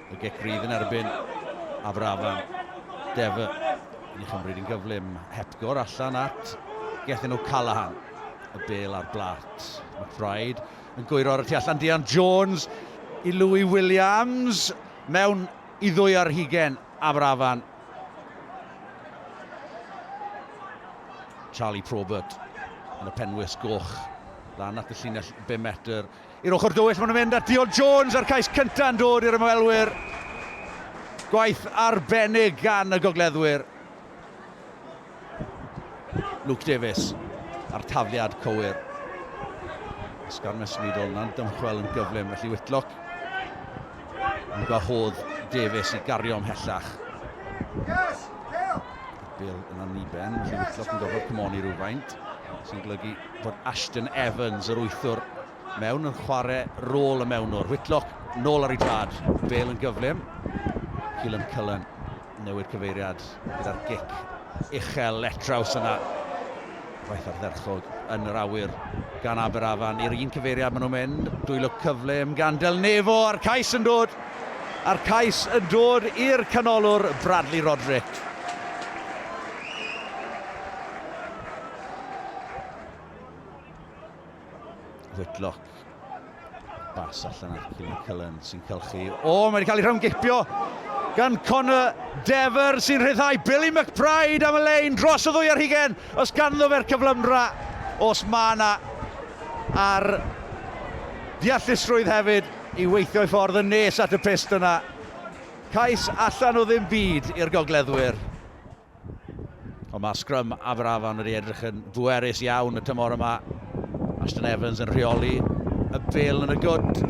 Y gic rydd yn erbyn Aberafan. Defa yn ei chymryd yn gyflym. Hepgor allan at Gethin nhw Callahan. Y bel ar blat. McBride yn gwyro ar y tu allan. Dian Jones i Louis Williams. Mewn i ddwy ar hugen Aberafan. Charlie Probert yn y penwys goch. Lan at y llinell 5 metr. I'r ochr dywyll maen nhw'n mynd at Dion Jones a'r cais cynta'n dod i'r ymwelwyr. Gwaith arbennig gan y gogleddwyr. Luke Davies ar tafliad cywir. Ysgar Mesnidol na'n dymchwel yn gyflym. Felly Whitlock yn gwahodd Davies i gario ymhellach. Bale yn aniben. Felly Whitlock yn gofod cymoni rhywfaint. Sy'n golygu bod Ashton Evans yr wythwr mewn yn chwarae rôl y mewnwr. Whitlock nôl ar ei trad. Bale yn gyflym. Keelan Cullen newid cyfeiriad gyda'r gic uchel letraws yna. Gwaith ardderchog yn yr awyr gan Aberafan. I'r un cyfeiriad maen nhw'n mynd. Dwylo cyflym gan Del Nefo. A'r cais yn dod. A'r cais yn dod i'r canolwr Bradley Roderick. Whitlock. Bas allan ar Keelan Cullen sy'n cylchu. O, mae wedi cael ei rhwngipio gan Conor Dever sy'n rhyddhau Billy McBride am y lein dros y ddwy ar hugen. Os ganddo fe'r cyflymdra, os ma na ar deallusrwydd hefyd i weithio i ffordd yn nes at y pist yna. Cais allan o ddim byd i'r gogleddwyr. Ond mae sgrym Aberafan wedi edrych yn bwerus iawn y tymor yma. Ashton Evans yn rheoli y bel yn y gwd.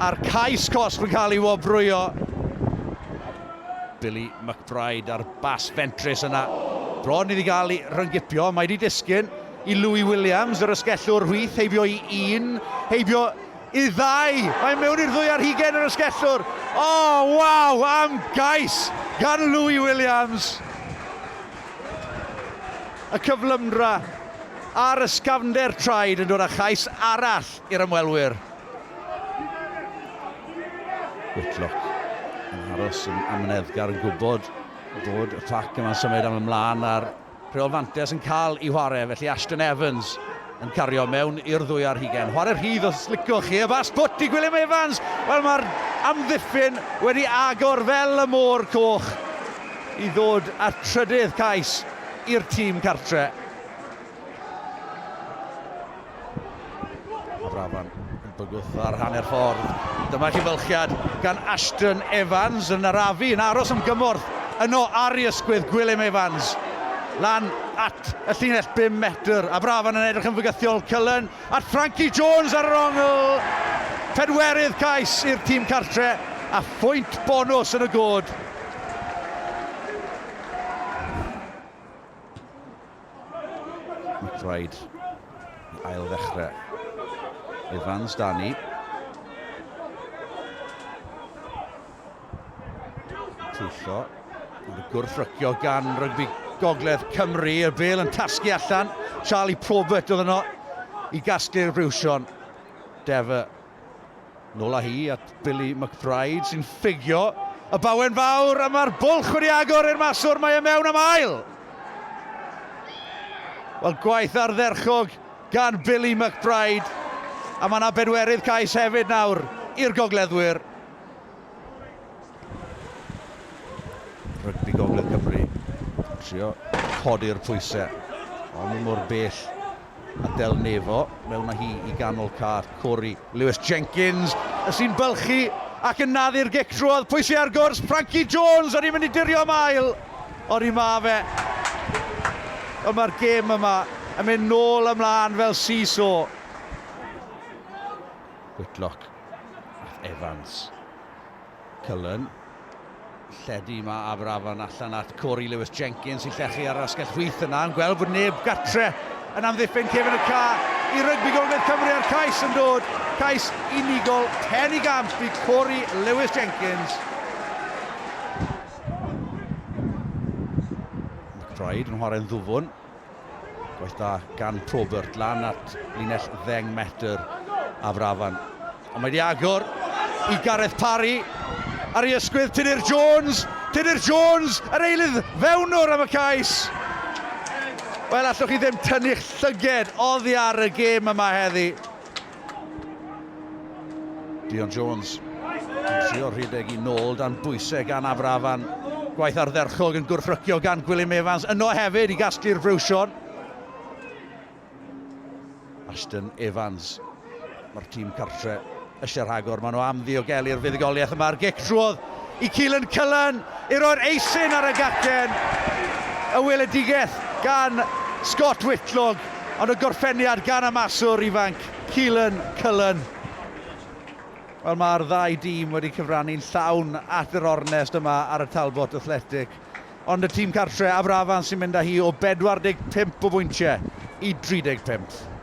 A'r cais cosb yn cael ei wobrwyo. Billy McBride ar bas fentrus yna. Bron iddi gael ei rhyngipio. Mae wedi disgyn i Louis Williams, yr ysgellwr hwyth, heibio i 1, heibio i 2. Mae mewn i'r ddwy ar hugen yr ysgellwr. O, waw, am gais gan Louis Williams. Y cyflymdra a'r ysgafnder traed yn dod â chais arall i'r ymwelwyr. Whitlock yn aros yn amneddgar yn gwybod bod y pac yma'n symud am ymlaen a'r rheol fantes yn cael ei chwarae. Felly Ashton Evans yn cario mewn i'r ddwy ar hugen. Chwarae rhydd os licwch chi. Y bas bwt i Gwilym Evans. Wel, mae'r amddiffyn wedi agor fel y môr coch i ddod â trydydd cais i'r tîm cartre. Aberafan yn bygwth ar hanner ffordd. Dyma chi fylchiad gan Ashton Evans yn arafu yn aros am gymorth yno ar ei ysgwydd Gwilym Evans. Lan at y llinell 5 metr. Aberafan yn edrych yn fygythiol. Cullen at Frankie Jones ar yr ongl. Pedwerydd cais i'r tîm cartre a phwynt bonus yn y god. McBride i ail ddechrau. Evans Dani. Twyllo. Yn y gwrthrycio gan Rygbi Cymru. Y bel yn tasgu allan. Charlie Probert oedd yno i gasglu'r briwsion. Defa nôl â hi at Billy McBride sy'n ffigio. Y bawen fawr a mae'r bwlch wedi agor i'r maswr. Mae e mewn am ail. Wel, gwaith ardderchog gan Billy McBride. A mae yna bedwerydd cais hefyd nawr i'r gogleddwyr. Rygbi Cymru. Trio codi'r pwysau. Ond mor bell a Del Nefo. Mewn â hi i ganol car. Corey Lewis Jenkins. Sy'n bylchu ac yn naddu'r gic drwodd. Pwysau ar gwrs. Frankie Jones. O'n i'n mynd i dirio mael. O'n i ma fe. Ond mae'r gêm yma yn mynd nôl ymlaen fel seesaw. Whitlock, Evans, Cullen, lledu yma Aberafan allan at Corey Lewis Jenkins sy'n llechu ar asgell chwyth yna, yn gweld bod neb gatre yn amddiffyn cefn y ca i Rygbi Cymru a'r cais yn dod. Cais unigol 10 i gamp i Corey Lewis Jenkins. McBride yn chwarae'n ddwfwn. Gwaith da gan Probert lan at linell 10 metr Aberafan. Ond mae wedi agor i Gareth Parry. ar ei ysgwydd, Tudur Jones, yr eilydd fewnwr am y cais. Wel, allwch chi ddim tynnu'ch llyged oddi ar y gêm yma heddi. Dion Jones yn trio rhedeg i nôl dan bwysau gan Aberafan. Gwaith ardderchog yn gwrthrycio gan Gwilym Evans, yno hefyd i gasglu'r brwsion. Ashton Evans, mae'r tîm cartre eisiau rhagor, maen nhw am ddiogelu'r fuddugoliaeth yma'r gicdrodd i Keelan Cullen i roi'r eisyn ar y gacen. Y weledigaeth gan Scott Whitlock, ond y gorffeniad gan y maswr ifanc Keelan Cullen. Wel, mae'r ddau dîm wedi cyfrannu'n llawn at yr ornest yma ar y Talbot Athletic. Ond y tîm cartre Aberafan sy'n mynd â hi o 45 o bwyntiau i 35.